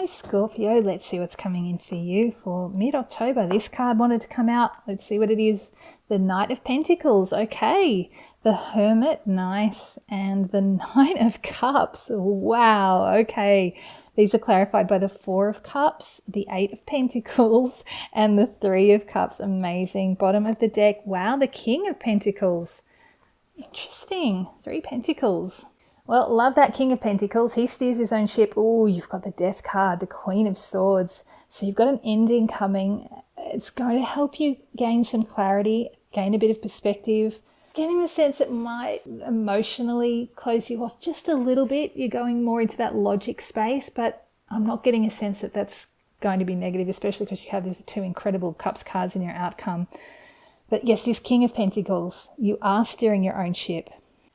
Hi Scorpio, let's see what's coming in for you for mid-October. This card wanted to come out. Let's see what it is. The Knight of Pentacles, okay. The Hermit, nice. And the Knight of Cups, wow, okay. These are clarified by the Four of Cups, the Eight of Pentacles, and the Three of Cups, amazing. Bottom of the deck, wow, the King of Pentacles. Interesting, Three Pentacles. Well, love that King of Pentacles. He steers his own ship. Oh, you've got the Death card, the Queen of Swords. So you've got an ending coming. It's going to help you gain some clarity, gain a bit of perspective. Getting the sense it might emotionally close you off just a little bit. You're going more into that logic space, but I'm not getting a sense that that's going to be negative, especially because you have these two incredible Cups cards in your outcome. But yes, this King of Pentacles, you are steering your own ship.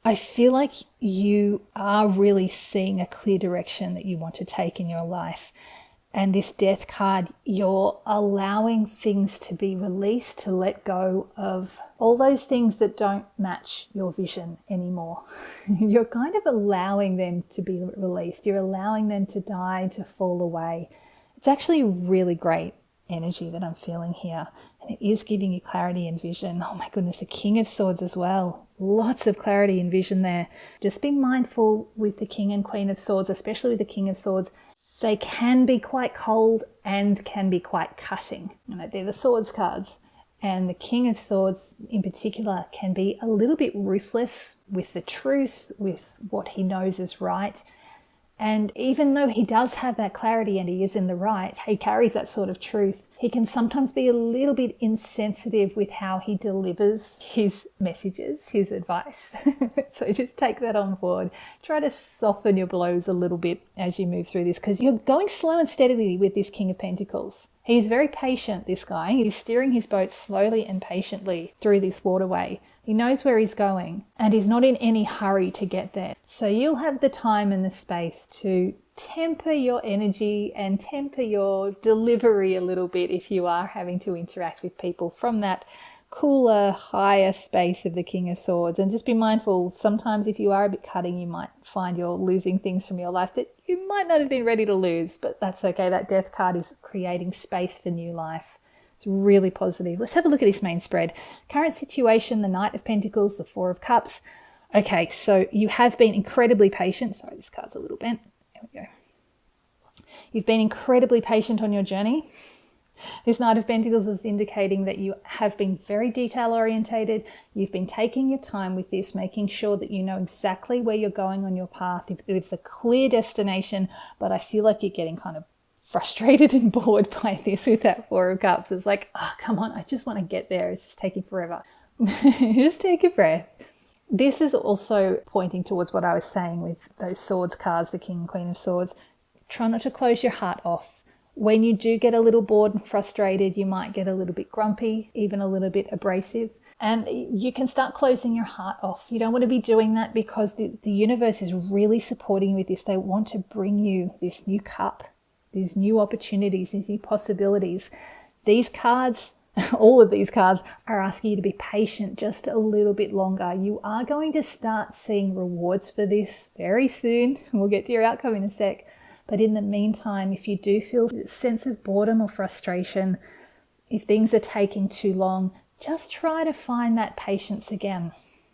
I feel like you are really seeing a clear direction that you want to take in your life. And this Death card, you're allowing things to be released, to let go of all those things that don't match your vision anymore. You're kind of allowing them to be released. You're allowing them to die, to fall away. It's actually really great energy that I'm feeling here, and it is giving you clarity and vision. Oh my goodness, the King of Swords as well. Lots of clarity and vision there. Just be mindful with the King and Queen of Swords, especially with the King of Swords. They can be quite cold and can be quite cutting. You know, they're the Swords cards, and the King of Swords in particular can be a little bit ruthless with the truth, with what he knows is right. And even though he does have that clarity and he is in the right, he carries that sort of truth, he can sometimes be a little bit insensitive with how he delivers his messages, his advice. So just take that on board. Try to soften your blows a little bit as you move through this, because you're going slow and steadily with this King of Pentacles. He's very patient, this guy. He's steering his boat slowly and patiently through this waterway. He knows where he's going and he's not in any hurry to get there. So you'll have the time and the space to temper your energy and temper your delivery a little bit if you are having to interact with people from that cooler, higher space of the King of Swords. And just be mindful, sometimes if you are a bit cutting, you might find you're losing things from your life that you might not have been ready to lose, but that's okay. That Death card is creating space for new life. It's really positive. Let's have a look at this main spread. Current situation, the Knight of Pentacles, the Four of Cups. Okay, so you have been incredibly patient. Sorry, this card's a little bent. There we go. You've been incredibly patient on your journey. This Knight of Pentacles is indicating that you have been very detail orientated. You've been taking your time with this, making sure that you know exactly where you're going on your path with a clear destination. But I feel like you're getting kind of frustrated and bored by this with that Four of Cups. It's like, oh, come on, I just want to get there. It's just taking forever. Just take a breath. This is also pointing towards what I was saying with those Swords cards, the King and Queen of Swords. Try not to close your heart off. When you do get a little bored and frustrated, you might get a little bit grumpy, even a little bit abrasive. And you can start closing your heart off. You don't want to be doing that, because the universe is really supporting you with this. They want to bring you this new cup, these new opportunities, these new possibilities. These cards, all of these cards, are asking you to be patient just a little bit longer. You are going to start seeing rewards for this very soon. We'll get to your outcome in a sec. But in the meantime, if you do feel a sense of boredom or frustration, if things are taking too long, just try to find that patience again.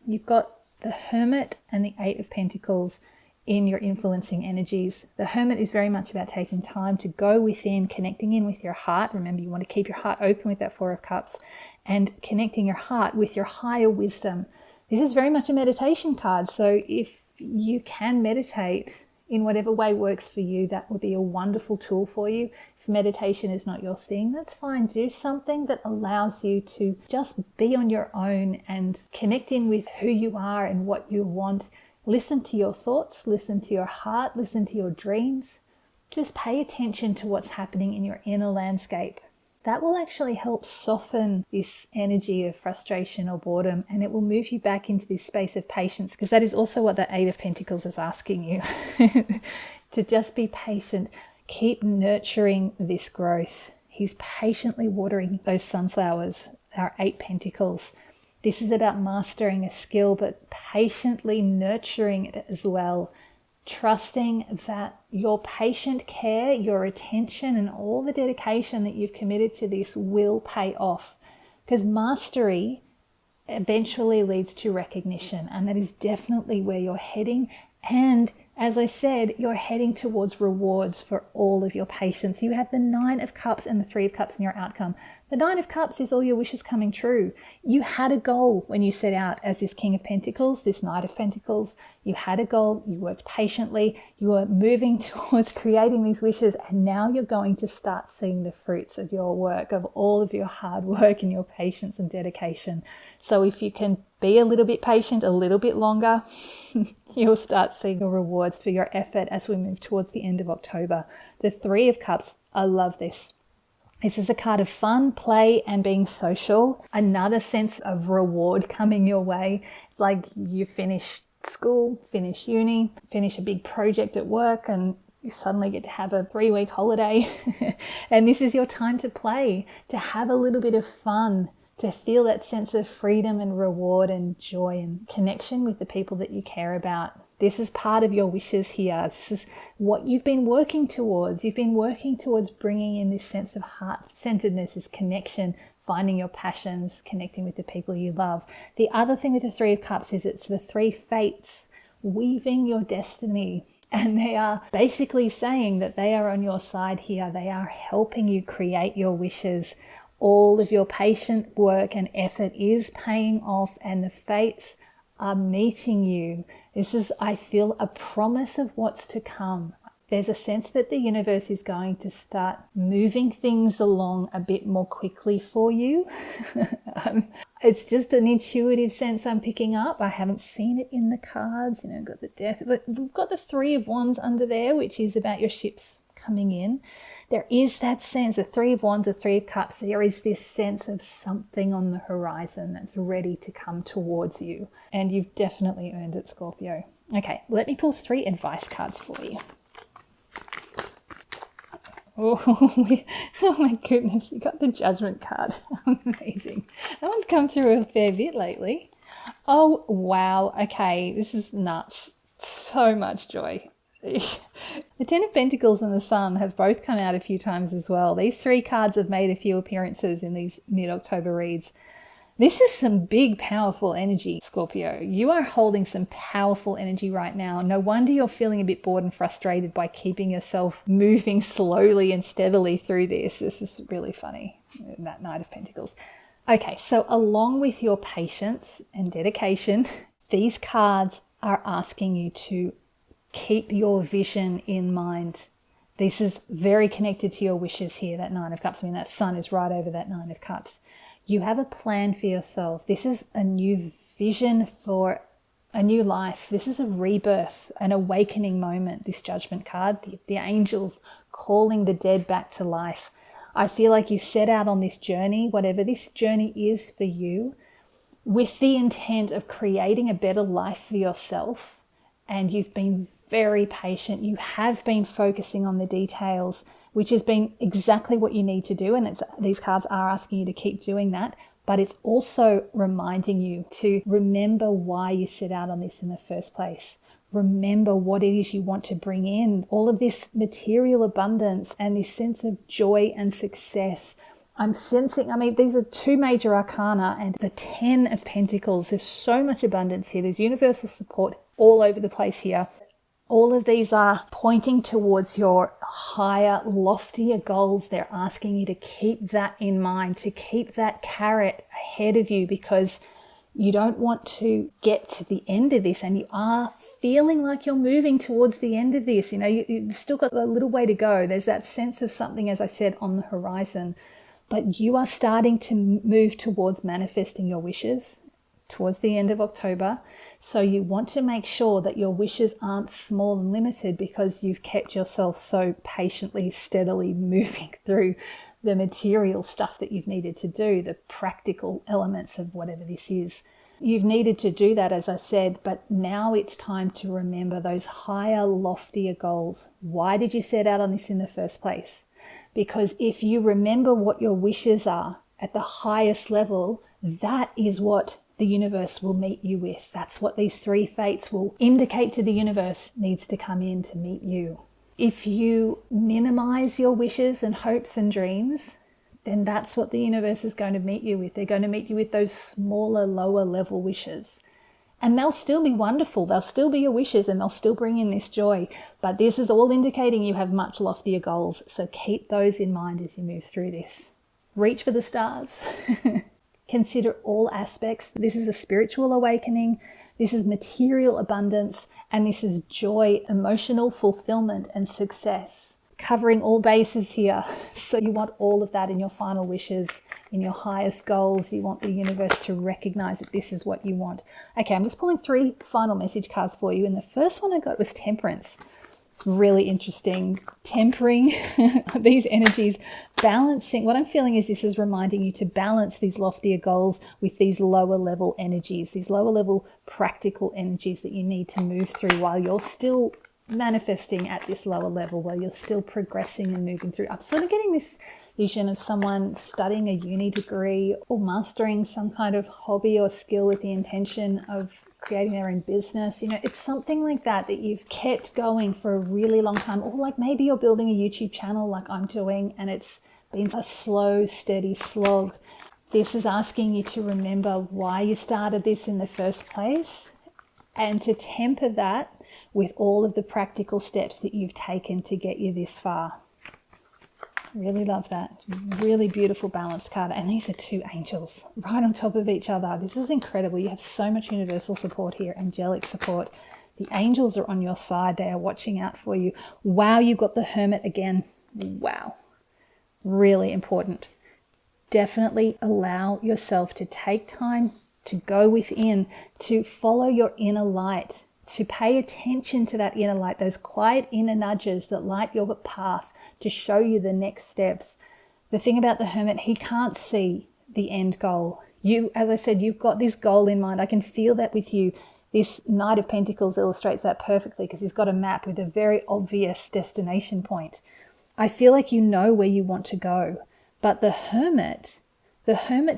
You've got the Hermit and the Eight of Pentacles in your influencing energies. The Hermit is very much about taking time to go within, connecting in with your heart. Remember, you want to keep your heart open with that Four of Cups, and connecting your heart with your higher wisdom. This is very much a meditation card. So if you can meditate in whatever way works for you, that would be a wonderful tool for you. If meditation is not your thing, that's fine. Do something that allows you to just be on your own and connect in with who you are and what you want. Listen to your thoughts, listen to your heart, listen to your dreams. Just pay attention to what's happening in your inner landscape. That will actually help soften this energy of frustration or boredom, and it will move you back into this space of patience, because that is also what that Eight of Pentacles is asking you. To just be patient. Keep nurturing this growth. He's patiently watering those sunflowers, our Eight Pentacles. This is about mastering a skill, but patiently nurturing it as well. trusting that your patient care, your attention, and all the dedication that you've committed to this will pay off. Because mastery eventually leads to recognition, and that is definitely where you're heading. And as I said, you're heading towards rewards for all of your patients. You have the 9 of Cups and the 3 of Cups in your outcome. The 9 of Cups is all your wishes coming true. You had a goal when you set out as this King of Pentacles, this Knight of Pentacles. You had a goal, you worked patiently, you were moving towards creating these wishes, and now you're going to start seeing the fruits of your work, of all of your hard work and your patience and dedication. So if you can be a little bit patient, a little bit longer, you'll start seeing your rewards for your effort as we move towards the end of October. The 3 of Cups, I love this. This is a card of fun, play, and being social. Another sense of reward coming your way. It's like you finish school, finish uni, finish a big project at work, and you suddenly get to have a 3-week holiday. And this is your time to play, to have a little bit of fun, to feel that sense of freedom and reward and joy and connection with the people that you care about. This is part of your wishes here. This is what you've been working towards. You've been working towards bringing in this sense of heart-centeredness, this connection, finding your passions, connecting with the people you love. The other thing with the 3 of Cups is it's the 3 fates, weaving your destiny. And they are basically saying that they are on your side here. They are helping you create your wishes. All of your patient work and effort is paying off, and the fates are meeting you. This is, I feel, a promise of what's to come. There's a sense that the universe is going to start moving things along a bit more quickly for you. It's just an intuitive sense I'm picking up. I haven't seen it in the cards. You know, got the Death, but we've got the 3 of Wands under there, which is about your ships coming in. There is that sense, the 3 of Wands, the 3 of Cups, there is this sense of something on the horizon that's ready to come towards you. And you've definitely earned it, Scorpio. Okay, let me pull 3 advice cards for you. Oh my goodness, you got the Judgment card. Amazing. That one's come through a fair bit lately. Oh, wow. Okay, this is nuts. So much joy. The 10 of Pentacles and the Sun have both come out a few times as well. These 3 cards have made a few appearances in these mid-October reads. This is some big, powerful energy, Scorpio. You are holding some powerful energy right now. No wonder you're feeling a bit bored and frustrated by keeping yourself moving slowly and steadily through this. This is really funny, that Knight of Pentacles. Okay, so along with your patience and dedication, these cards are asking you to keep your vision in mind. This is very connected to your wishes here, that 9 of Cups. I mean, that Sun is right over that 9 of Cups. You have a plan for yourself. This is a new vision for a new life. This is a rebirth, an awakening moment, this Judgment card, the angels calling the dead back to life. I feel like you set out on this journey, whatever this journey is for you, with the intent of creating a better life for yourself. And you've been very patient. You have been focusing on the details, which has been exactly what you need to do. And these cards are asking you to keep doing that. But it's also reminding you to remember why you set out on this in the first place. Remember what it is you want to bring in. All of this material abundance and this sense of joy and success. I'm sensing, I mean, these are 2 major arcana and the 10 of Pentacles. There's so much abundance here. There's universal support all over the place here. All of these are pointing towards your higher, loftier goals. They're asking you to keep that in mind, to keep that carrot ahead of you, because you don't want to get to the end of this and you are feeling like you're moving towards the end of this. You know, you've still got a little way to go. There's that sense of something, as I said, on the horizon. But you are starting to move towards manifesting your wishes towards the end of October. So you want to make sure that your wishes aren't small and limited, because you've kept yourself so patiently, steadily moving through the material stuff that you've needed to do, the practical elements of whatever this is. You've needed to do that, as I said, but now it's time to remember those higher, loftier goals. Why did you set out on this in the first place? Because if you remember what your wishes are at the highest level, that is what the universe will meet you with. That's what these 3 fates will indicate to the universe needs to come in to meet you. If you minimize your wishes and hopes and dreams, then that's what the universe is going to meet you with. They're going to meet you with those smaller, lower level wishes. And they'll still be wonderful. They'll still be your wishes and they'll still bring in this joy. But this is all indicating you have much loftier goals. So keep those in mind as you move through this. Reach for the stars. Consider all aspects. This is a spiritual awakening. This is material abundance. And this is joy, emotional fulfillment and success. Covering all bases here. So you want all of that in your final wishes, in your highest goals. You want the universe to recognize that this is what you want. Okay, I'm just pulling 3 final message cards for you. And the first one I got was temperance. Really interesting. Tempering these energies, balancing. What I'm feeling is this is reminding you to balance these loftier goals with these lower level energies, these lower level practical energies that you need to move through while you're still manifesting at this lower level, while you're still progressing and moving through. I'm sort of getting this vision of someone studying a uni degree or mastering some kind of hobby or skill with the intention of creating their own business. You know, it's something like that you've kept going for a really long time. Or like maybe you're building a YouTube channel like I'm doing and it's been a slow, steady slog. This is asking you to remember why you started this in the first place, and to temper that with all of the practical steps that you've taken to get you this far. Really love that. It's a really beautiful balanced card. And these are 2 angels right on top of each other. This is incredible. You have so much universal support here, angelic support. The angels are on your side. They are watching out for you. Wow, you've got the Hermit again. Wow. Really important. Definitely allow yourself to take time to go within, to follow your inner light, to pay attention to that inner light, those quiet inner nudges that light your path to show you the next steps. The thing about the Hermit, he can't see the end goal. You, as I said, you've got this goal in mind. I can feel that with you. This Knight of Pentacles illustrates that perfectly because he's got a map with a very obvious destination point. I feel like you know where you want to go, but the Hermit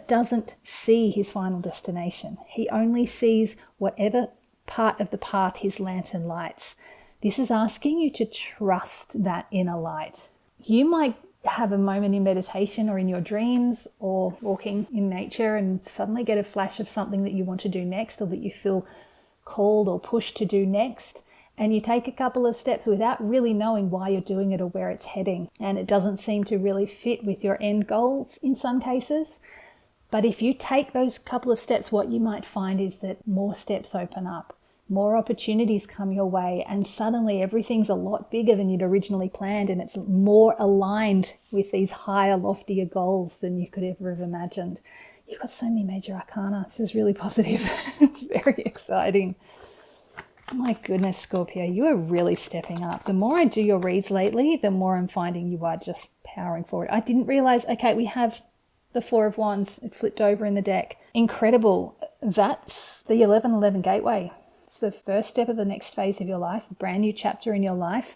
doesn't see his final destination. He only sees whatever part of the path his lantern lights. This is asking you to trust that inner light. You might have a moment in meditation or in your dreams or walking in nature and suddenly get a flash of something that you want to do next, or that you feel called or pushed to do next. And you take a couple of steps without really knowing why you're doing it or where it's heading. And it doesn't seem to really fit with your end goal in some cases. But if you take those couple of steps, what you might find is that more steps open up, more opportunities come your way, and suddenly everything's a lot bigger than you'd originally planned, and it's more aligned with these higher, loftier goals than you could ever have imagined. You've got so many major arcana. This is really positive. Very exciting. My goodness, Scorpio, you are really stepping up. The more I do your reads lately, the more I'm finding you are just powering forward. I didn't realize, okay, we have the Four of Wands. It flipped over in the deck. Incredible. That's the 1111 gateway. It's the first step of the next phase of your life, a brand new chapter in your life.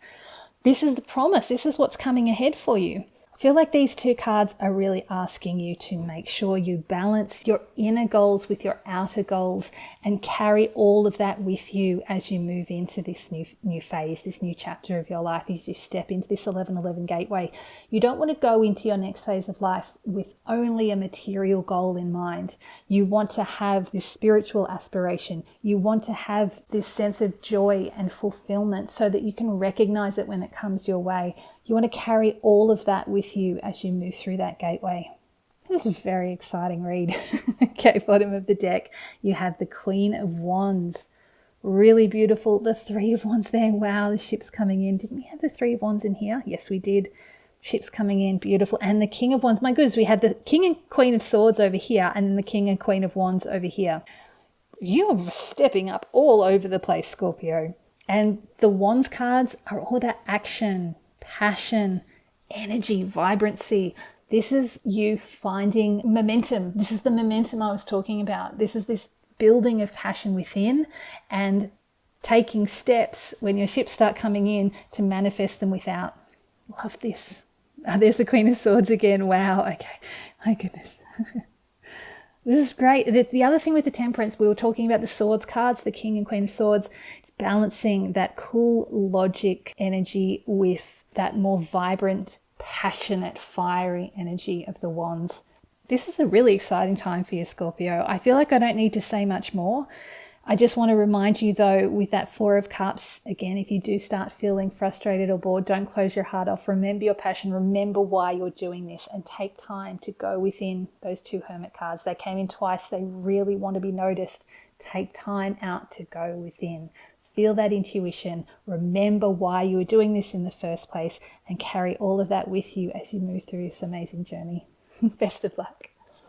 This is the promise. This is what's coming ahead for you. I feel like these 2 cards are really asking you to make sure you balance your inner goals with your outer goals and carry all of that with you as you move into this new phase, this new chapter of your life, as you step into this 1111 gateway. You don't want to go into your next phase of life with only a material goal in mind. You want to have this spiritual aspiration. You want to have this sense of joy and fulfillment so that you can recognize it when it comes your way. You want to carry all of that with you as you move through that gateway. This is a very exciting read. Okay, bottom of the deck, you have the Queen of Wands. Really beautiful. The Three of Wands there. Wow, the ship's coming in. Didn't we have the Three of Wands in here? Yes, we did. Ship's coming in. Beautiful. And the King of Wands. My goodness, we had the King and Queen of Swords over here and then the King and Queen of Wands over here. You're stepping up all over the place, Scorpio. And the Wands cards are all about action, passion, energy, vibrancy. This is you finding momentum. This is the momentum I was talking about. This is this building of passion within and taking steps when your ships start coming in to manifest them without. Love this. There's the Queen of Swords again. Wow. Okay. My goodness. This is great. The other thing with the Temperance, we were talking about the Swords cards, the King and Queen of Swords. It's balancing that cool logic energy with that more vibrant, passionate, fiery energy of the Wands. This is a really exciting time for you, Scorpio. I feel like I don't need to say much more. I just want to remind you, though, with that Four of Cups, again, if you do start feeling frustrated or bored, don't close your heart off. Remember your passion. Remember why you're doing this, and take time to go within those two Hermit cards. They came in twice. They really want to be noticed. Take time out to go within. Feel that intuition. Remember why you were doing this in the first place, and carry all of that with you as you move through this amazing journey. Best of luck.